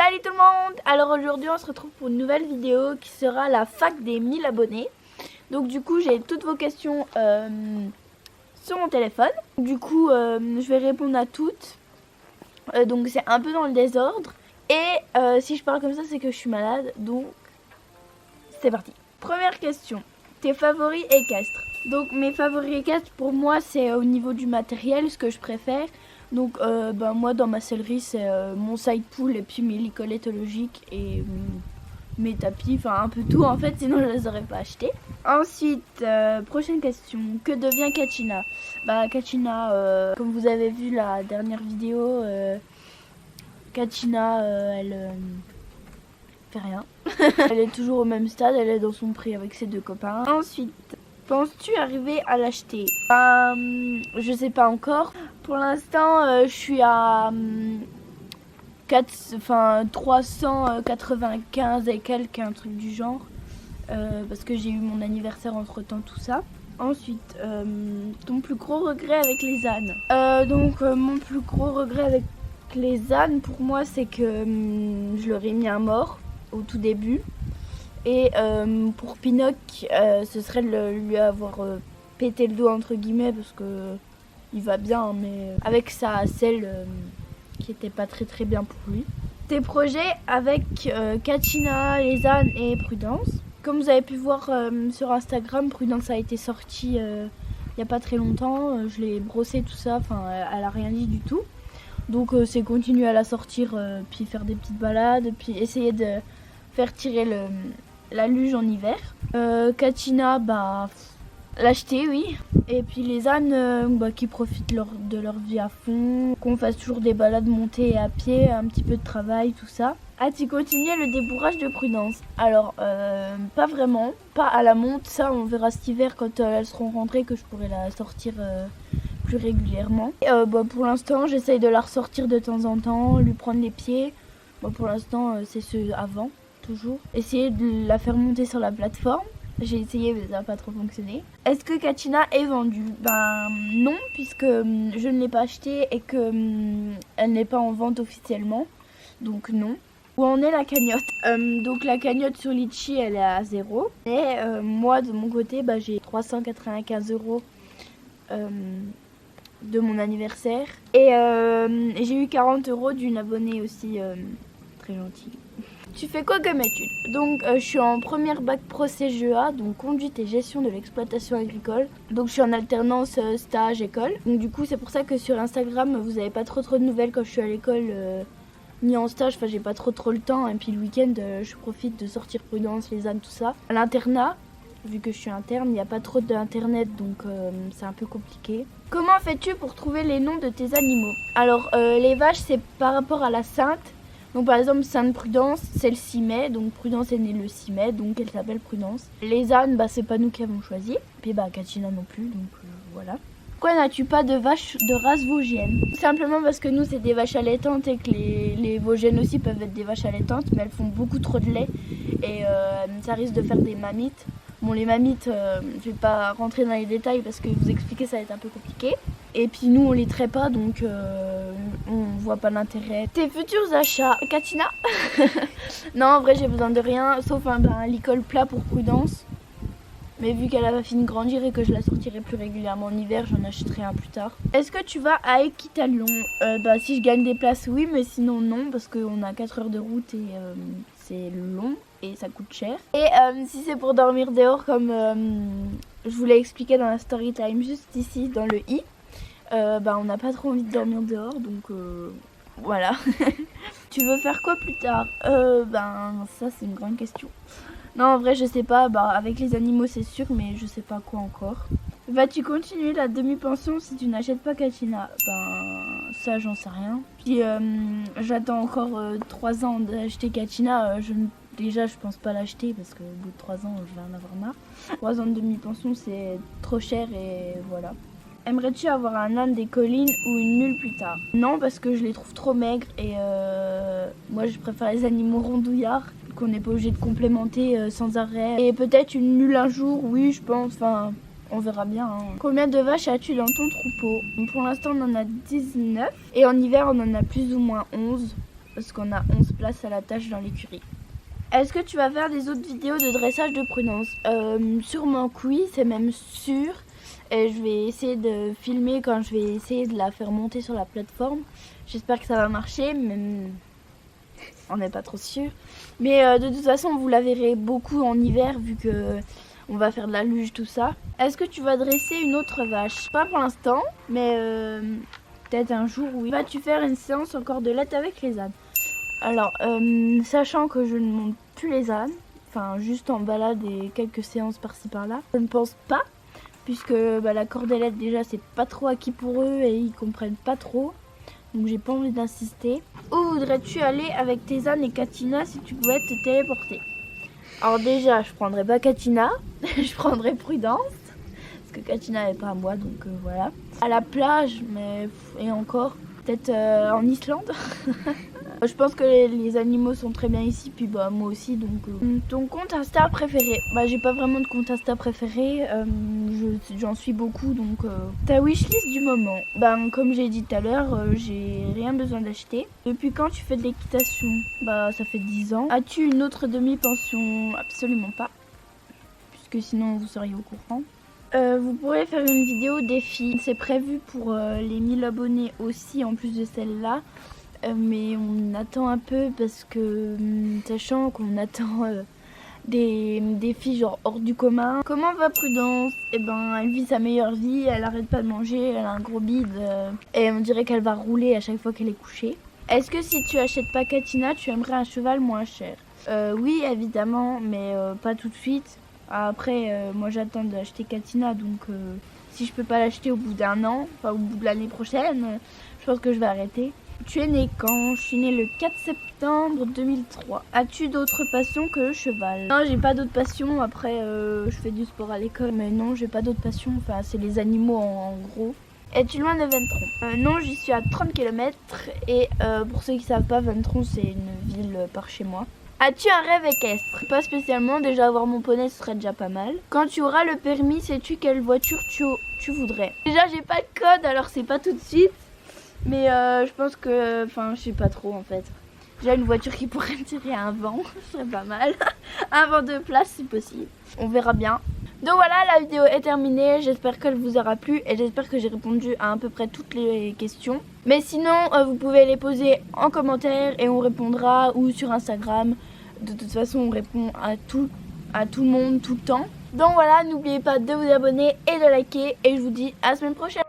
Salut tout le monde. Alors aujourd'hui on se retrouve pour une nouvelle vidéo qui sera la fac des 1000 abonnés. Donc du coup j'ai toutes vos questions sur mon téléphone. Du coup je vais répondre à toutes. Donc c'est un peu dans le désordre. Et si je parle comme ça c'est que je suis malade. Donc c'est parti. Première question. Tes favoris équestres. Donc mes favoris équestres pour moi c'est au niveau du matériel ce que je préfère. Donc moi dans ma sellerie c'est mon side pool et puis mes licoles éthologiques et mes tapis, enfin un peu tout en fait, sinon je les aurais pas achetés. Ensuite, prochaine question, que devient Kachina? Kachina, comme vous avez vu la dernière vidéo, Kachina elle fait rien. Elle est toujours au même stade, elle est dans son pré avec ses deux copains. Ensuite, penses-tu arriver à l'acheter? Je sais pas encore. Pour l'instant, je suis à 395 et quelques, un truc du genre. Parce que j'ai eu mon anniversaire entre temps, tout ça. Ensuite, ton plus gros regret avec les ânes. Mon plus gros regret avec les ânes, pour moi, c'est que je leur ai mis un mort au tout début. Et pour Pinocchio, ce serait de lui avoir pété le dos entre guillemets parce que il va bien, mais avec sa selle qui était pas très bien pour lui. Tes projets avec Kachina, les ânes et Prudence. Comme vous avez pu voir sur Instagram, Prudence a été sortie il y a pas très longtemps. Je l'ai brossé tout ça, enfin elle a rien dit du tout. Donc c'est continuer à la sortir, puis faire des petites balades, puis essayer de faire tirer la luge en hiver. Kachina, l'acheter, oui. Et puis les ânes, qui profitent de leur vie à fond, qu'on fasse toujours des balades montées à pied, un petit peu de travail, tout ça. As-tu continué le débourrage de Prudence? Alors, pas vraiment, pas à la monte, ça on verra cet hiver quand elles seront rentrées que je pourrai la sortir plus régulièrement. Pour l'instant, j'essaye de la ressortir de temps en temps, lui prendre les pieds. Pour l'instant, c'est ce avant. Toujours. Essayer de la faire monter sur la plateforme. J'ai essayé mais ça n'a pas trop fonctionné. Est-ce que Kachina est vendue? Non, puisque je ne l'ai pas achetée et que elle n'est pas en vente officiellement. Donc non. Où en est la cagnotte? Donc la cagnotte sur Litchi elle est à 0. Et moi de mon côté j'ai 395 € de mon anniversaire. Et j'ai eu 40 € d'une abonnée aussi très gentille. Tu fais quoi comme études? Donc je suis en première bac pro CGEA, donc conduite et gestion de l'exploitation agricole. Donc je suis en alternance stage école. Donc du coup c'est pour ça que sur Instagram vous n'avez pas trop de nouvelles quand je suis à l'école ni en stage. Enfin j'ai pas trop le temps. Et puis le week-end je profite de sortir Prudence, les ânes, tout ça. À l'internat, vu que je suis interne, il n'y a pas trop d'internet donc c'est un peu compliqué. Comment fais-tu pour trouver les noms de tes animaux? Alors les vaches c'est par rapport à la sainte. Donc par exemple Sainte Prudence c'est le 6 mai, donc Prudence est née le 6 mai, donc elle s'appelle Prudence. Les ânes c'est pas nous qui avons choisi, puis Kachina non plus, donc voilà. Pourquoi n'as-tu pas de vaches de race vosgienne? Simplement parce que nous c'est des vaches allaitantes et que les Vosgiennes aussi peuvent être des vaches allaitantes, mais elles font beaucoup trop de lait et ça risque de faire des mammites. Bon les mammites, je vais pas rentrer dans les détails parce que vous expliquer ça va être un peu compliqué. Et puis nous on les traite pas donc on voit pas l'intérêt. Tes futurs achats, Kachina? Non en vrai j'ai besoin de rien sauf un licol plat pour Prudence. Mais vu qu'elle a pas fini de grandir et que je la sortirai plus régulièrement en hiver, j'en achèterai un plus tard. Est-ce que tu vas à Équitalion? Si je gagne des places oui, mais sinon non parce qu'on a 4 heures de route et c'est long et ça coûte cher. Et si c'est pour dormir dehors comme je vous l'ai expliqué dans la story time juste ici dans le i, on n'a pas trop envie de dormir dehors donc voilà. Tu veux faire quoi plus tard? Ça c'est une grande question. Non en vrai je sais pas, avec les animaux c'est sûr mais je sais pas quoi encore. Vas-tu continuer la demi-pension si tu n'achètes pas Kachina? Ça j'en sais rien. Puis j'attends encore 3 ans d'acheter Kachina. Déjà je pense pas l'acheter parce qu'au bout de 3 ans je vais en avoir marre. 3 ans de demi-pension c'est trop cher et voilà. Aimerais-tu avoir un âne des collines ou une mule plus tard? Non parce que je les trouve trop maigres et moi je préfère les animaux rondouillards qu'on n'est pas obligé de complémenter sans arrêt. Et peut-être une mule un jour, oui je pense, on verra bien. Combien de vaches as-tu dans ton troupeau? Pour l'instant on en a 19 et en hiver on en a plus ou moins 11. parce qu'on a 11 places à la tâche dans l'écurie. Est-ce que tu vas faire des autres vidéos de dressage de prudence? Sûrement que oui, c'est même sûr. Et je vais essayer de filmer quand je vais essayer de la faire monter sur la plateforme. J'espère que ça va marcher, même on n'est pas trop sûr. Mais de toute façon, vous la verrez beaucoup en hiver vu que on va faire de la luge, tout ça. Est-ce que tu vas dresser une autre vache? Pas pour l'instant, mais peut-être un jour, oui. Vas-tu faire une séance encore de latte avec les ânes? Alors, sachant que je ne monte plus les ânes, enfin juste en balade et quelques séances par-ci par-là, je ne pense pas, puisque la cordelette déjà c'est pas trop acquis pour eux et ils comprennent pas trop. Donc j'ai pas envie d'insister. Où voudrais-tu aller avec tes ânes et Katina si tu pouvais te téléporter? Alors déjà, je prendrais pas Katina, je prendrais Prudence, parce que Katina n'est pas à moi, donc voilà. À la plage, mais et encore, peut-être en Islande. Je pense que les animaux sont très bien ici, puis bah moi aussi, donc... Ton compte Insta préféré? Bah j'ai pas vraiment de compte Insta préféré, j'en suis beaucoup, donc... Ta wishlist du moment? Ben comme j'ai dit tout à l'heure, j'ai rien besoin d'acheter. Depuis quand tu fais de l'équitation? Bah ça fait 10 ans. As-tu une autre demi-pension? Absolument pas, puisque sinon vous seriez au courant. Vous pourrez faire une vidéo défi, c'est prévu pour les 1000 abonnés aussi, en plus de celle-là. Mais on attend un peu parce que, sachant qu'on attend des défis genre hors du commun. Comment va Prudence? Eh ben, elle vit sa meilleure vie, elle arrête pas de manger, elle a un gros bide et on dirait qu'elle va rouler à chaque fois qu'elle est couchée. Est-ce que si tu achètes pas Katina, tu aimerais un cheval moins cher? Oui, évidemment, mais pas tout de suite. Après, moi j'attends d'acheter Katina, donc si je peux pas l'acheter au bout d'un an, enfin au bout de l'année prochaine, je pense que je vais arrêter. Tu es né quand? Je suis née le 4 septembre 2003. As-tu d'autres passions que le cheval? Non, j'ai pas d'autres passions. Après, je fais du sport à l'école, mais non, j'ai pas d'autres passions. Enfin, c'est les animaux en gros. Es-tu loin de Ventron? Non, j'y suis à 30 km. Et pour ceux qui savent pas, Ventron, c'est une ville par chez moi. As-tu un rêve équestre? Pas spécialement, déjà avoir mon poney ce serait déjà pas mal. Quand tu auras le permis, sais-tu quelle voiture tu voudrais? Déjà, j'ai pas de code, alors c'est pas tout de suite. Mais je pense que, enfin je sais pas trop en fait. J'ai une voiture qui pourrait me tirer un vent, ce serait pas mal. Un vent de place si possible, on verra bien. Donc voilà, la vidéo est terminée, j'espère qu'elle vous aura plu et j'espère que j'ai répondu à peu près toutes les questions. Mais sinon, vous pouvez les poser en commentaire et on répondra, ou sur Instagram. De toute façon, on répond à tout le monde, tout le temps. Donc voilà, n'oubliez pas de vous abonner et de liker et je vous dis à la semaine prochaine.